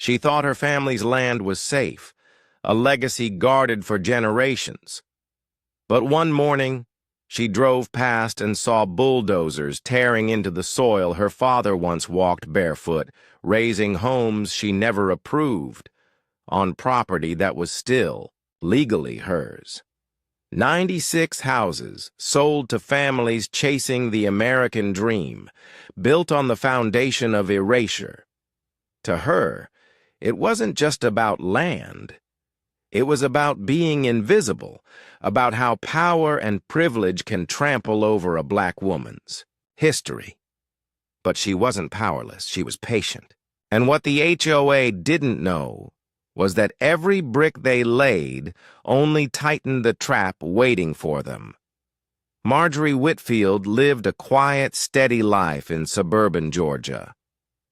She thought her family's land was safe, a legacy guarded for generations. But one morning, she drove past and saw bulldozers tearing into the soil her father once walked barefoot, raising homes she never approved, on property that was still legally hers. 96 houses sold to families chasing the American dream, built on the foundation of erasure. To her, it wasn't just about land. It was about being invisible, about how power and privilege can trample over a black woman's history. But she wasn't powerless, she was patient. And what the HOA didn't know was that every brick they laid only tightened the trap waiting for them. Marjorie Whitfield lived a quiet, steady life in suburban Georgia.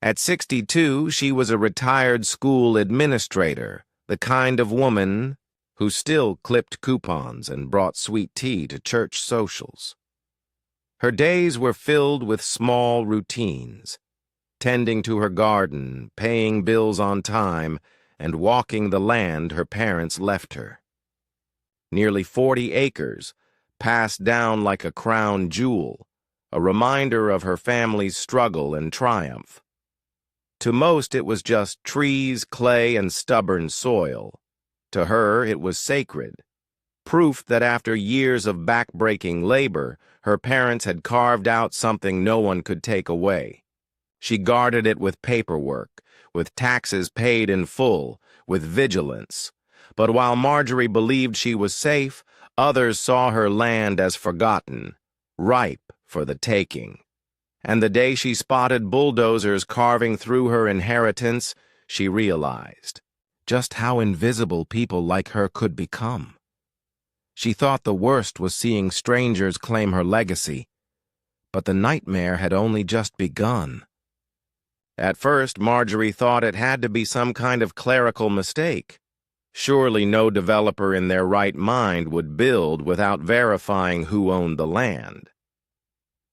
At 62, she was a retired school administrator, the kind of woman who still clipped coupons and brought sweet tea to church socials. Her days were filled with small routines, tending to her garden, paying bills on time, and walking the land her parents left her. Nearly 40 acres, passed down like a crown jewel, a reminder of her family's struggle and triumph. To most, it was just trees, clay, and stubborn soil. To her, it was sacred, proof that after years of back-breaking labor, her parents had carved out something no one could take away. She guarded it with paperwork, with taxes paid in full, with vigilance. But while Marjorie believed she was safe, others saw her land as forgotten, ripe for the taking. And the day she spotted bulldozers carving through her inheritance, she realized just how invisible people like her could become. She thought the worst was seeing strangers claim her legacy, but the nightmare had only just begun. At first, Marjorie thought it had to be some kind of clerical mistake. Surely no developer in their right mind would build without verifying who owned the land.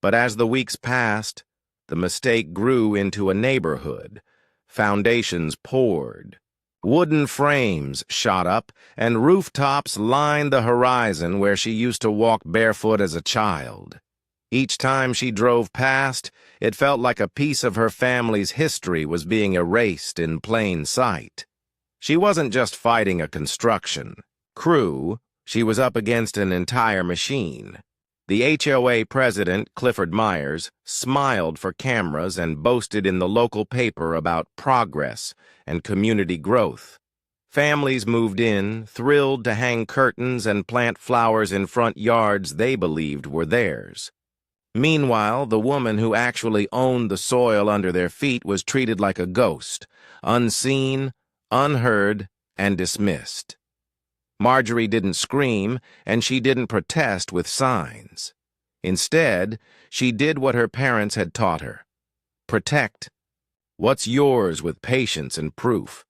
But as the weeks passed, the mistake grew into a neighborhood. Foundations poured. Wooden frames shot up, and rooftops lined the horizon where she used to walk barefoot as a child. Each time she drove past, it felt like a piece of her family's history was being erased in plain sight. She wasn't just fighting a construction crew, she was up against an entire machine. The HOA president, Clifford Myers, smiled for cameras and boasted in the local paper about progress and community growth. Families moved in, thrilled to hang curtains and plant flowers in front yards they believed were theirs. Meanwhile, the woman who actually owned the soil under their feet was treated like a ghost, unseen, unheard, and dismissed. Marjorie didn't scream, and she didn't protest with signs. Instead, she did what her parents had taught her. Protect what's yours with patience and proof.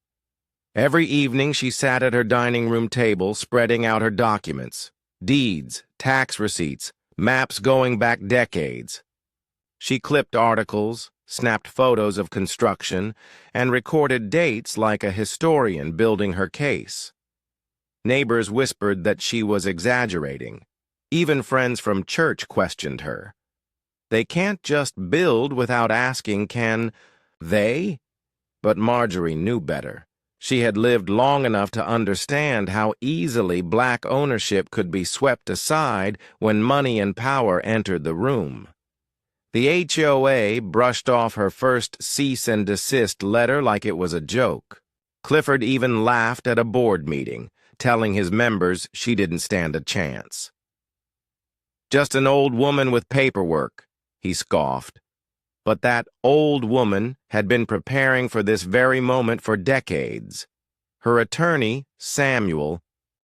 Every evening she sat at her dining room table spreading out her documents, deeds, tax receipts, maps going back decades. She clipped articles, snapped photos of construction, and recorded dates like a historian building her case. Neighbors whispered that she was exaggerating. Even friends from church questioned her. They can't just build without asking, can they? But Marjorie knew better. She had lived long enough to understand how easily black ownership could be swept aside when money and power entered the room. The HOA brushed off her first cease and desist letter like it was a joke. Clifford even laughed at a board meeting, telling his members she didn't stand a chance. Just an old woman with paperwork, he scoffed. But that old woman had been preparing for this very moment for decades. Her attorney, Samuel,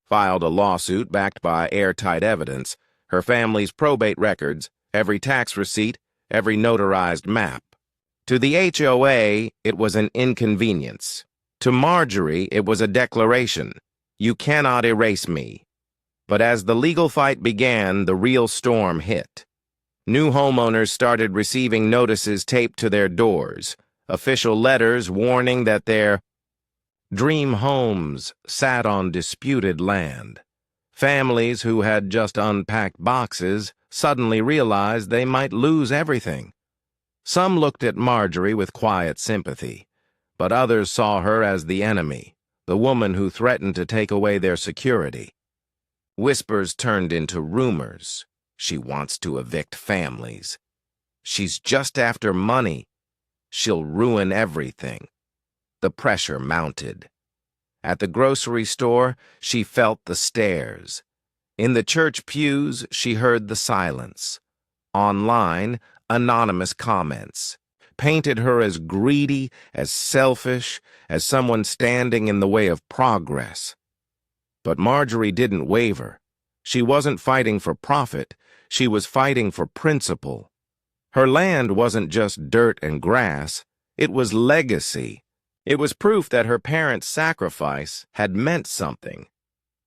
filed a lawsuit backed by airtight evidence, her family's probate records, every tax receipt, every notarized map. To the HOA, it was an inconvenience. To Marjorie, it was a declaration. You cannot erase me. But as the legal fight began, the real storm hit. New homeowners started receiving notices taped to their doors, official letters warning that their Dream homes sat on disputed land. Families who had just unpacked boxes suddenly realized they might lose everything. Some looked at Marjorie with quiet sympathy, but others saw her as the enemy, the woman who threatened to take away their security. Whispers turned into rumors. She wants to evict families. She's just after money. She'll ruin everything. The pressure mounted. At the grocery store, she felt the stares. In the church pews, she heard the silence. Online, anonymous comments painted her as greedy, as selfish, as someone standing in the way of progress. But Marjorie didn't waver. She wasn't fighting for profit. She was fighting for principle. Her land wasn't just dirt and grass. It was legacy. It was proof that her parents' sacrifice had meant something.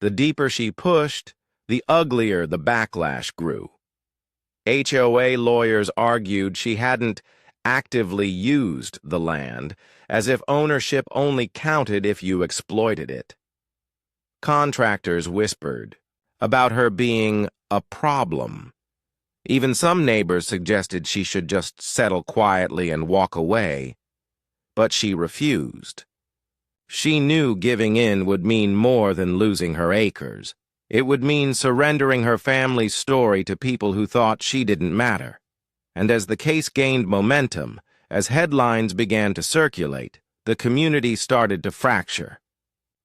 The deeper she pushed, the uglier the backlash grew. HOA lawyers argued she hadn't actively used the land, as if ownership only counted if you exploited it. Contractors whispered about her being a problem. Even some neighbors suggested she should just settle quietly and walk away. But she refused. She knew giving in would mean more than losing her acres. It would mean surrendering her family's story to people who thought she didn't matter. And as the case gained momentum, as headlines began to circulate, the community started to fracture.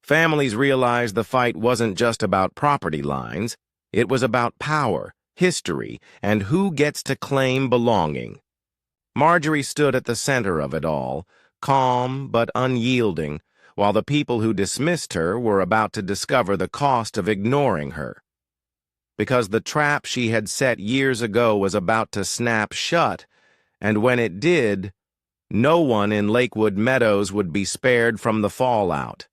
Families realized the fight wasn't just about property lines. It was about power, history, and who gets to claim belonging. Marjorie stood at the center of it all, calm but unyielding, while the people who dismissed her were about to discover the cost of ignoring her. Because the trap she had set years ago was about to snap shut, and when it did, no one in Lakewood Meadows would be spared from the fallout.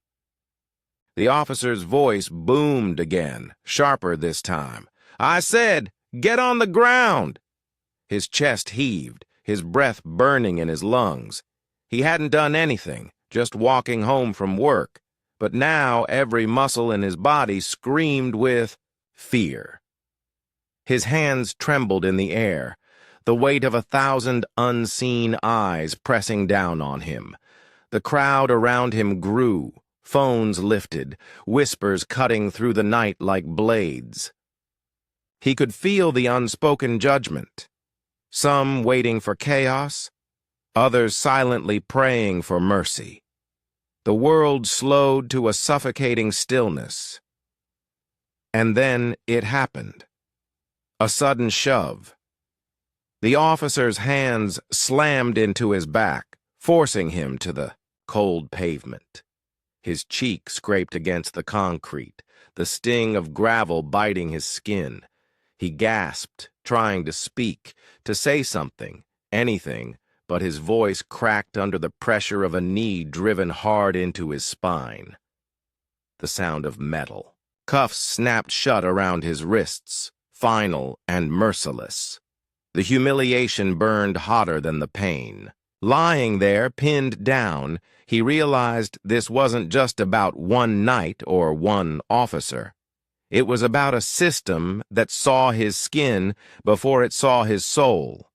The officer's voice boomed again, sharper this time. "I said, get on the ground!" His chest heaved, his breath burning in his lungs. He hadn't done anything, just walking home from work, but now every muscle in his body screamed with fear. His hands trembled in the air, the weight of 1,000 unseen eyes pressing down on him. The crowd around him grew, phones lifted, whispers cutting through the night like blades. He could feel the unspoken judgment, some waiting for chaos, others silently praying for mercy. The world slowed to a suffocating stillness. And then it happened. A sudden shove. The officer's hands slammed into his back, forcing him to the cold pavement. His cheek scraped against the concrete, the sting of gravel biting his skin. He gasped, trying to speak, to say something, anything, but his voice cracked under the pressure of a knee driven hard into his spine. The sound of metal. Cuffs snapped shut around his wrists, final and merciless. The humiliation burned hotter than the pain. Lying there, pinned down, he realized this wasn't just about one night or one officer. It was about a system that saw his skin before it saw his soul.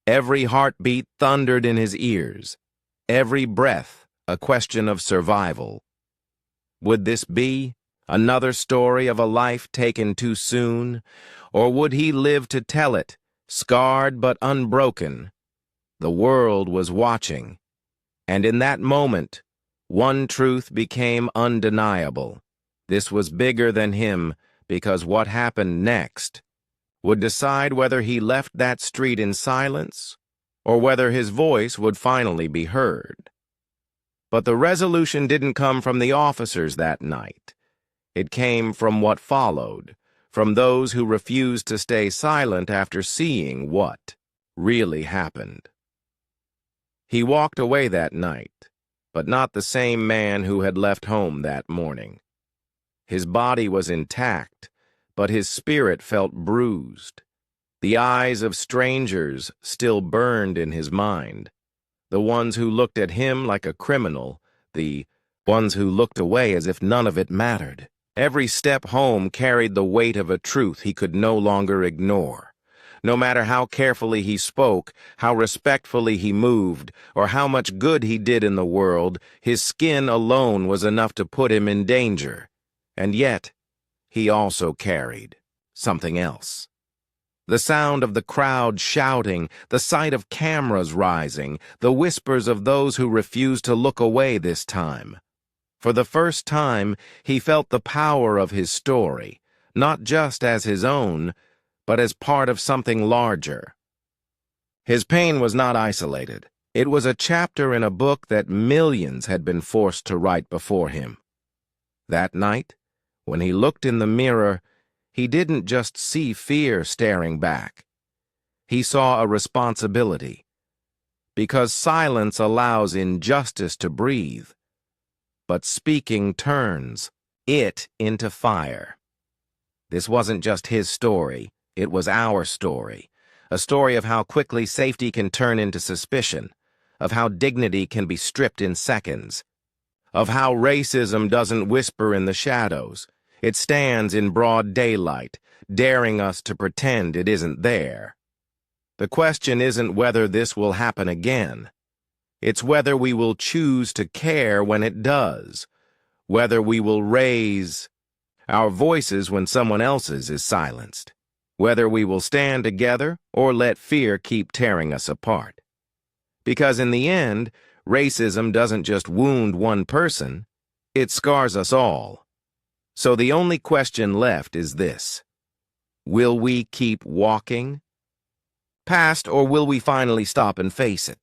Every heartbeat thundered in his ears. Every breath a question of survival. Would this be another story of a life taken too soon? Or would he live to tell it, scarred but unbroken? The world was watching. And in that moment, one truth became undeniable. This was bigger than him, because what happened next would decide whether he left that street in silence or whether his voice would finally be heard. But the resolution didn't come from the officers that night. It came from what followed, from those who refused to stay silent after seeing what really happened. He walked away that night, but not the same man who had left home that morning. His body was intact, but his spirit felt bruised. The eyes of strangers still burned in his mind, the ones who looked at him like a criminal, the ones who looked away as if none of it mattered. Every step home carried the weight of a truth he could no longer ignore. No matter how carefully he spoke, how respectfully he moved, or how much good he did in the world, his skin alone was enough to put him in danger. And yet, he also carried something else. The sound of the crowd shouting, the sight of cameras rising, the whispers of those who refused to look away this time. For the first time, he felt the power of his story, not just as his own, but as part of something larger. His pain was not isolated. It was a chapter in a book that millions had been forced to write before him. That night, when he looked in the mirror, he didn't just see fear staring back. He saw a responsibility. Because silence allows injustice to breathe, but speaking turns it into fire. This wasn't just his story, it was our story. A story of how quickly safety can turn into suspicion, of how dignity can be stripped in seconds, of how racism doesn't whisper in the shadows. It stands in broad daylight, daring us to pretend it isn't there. The question isn't whether this will happen again. It's whether we will choose to care when it does, whether we will raise our voices when someone else's is silenced, whether we will stand together or let fear keep tearing us apart. Because in the end, racism doesn't just wound one person, it scars us all. So the only question left is this: will we keep walking past, or will we finally stop and face it?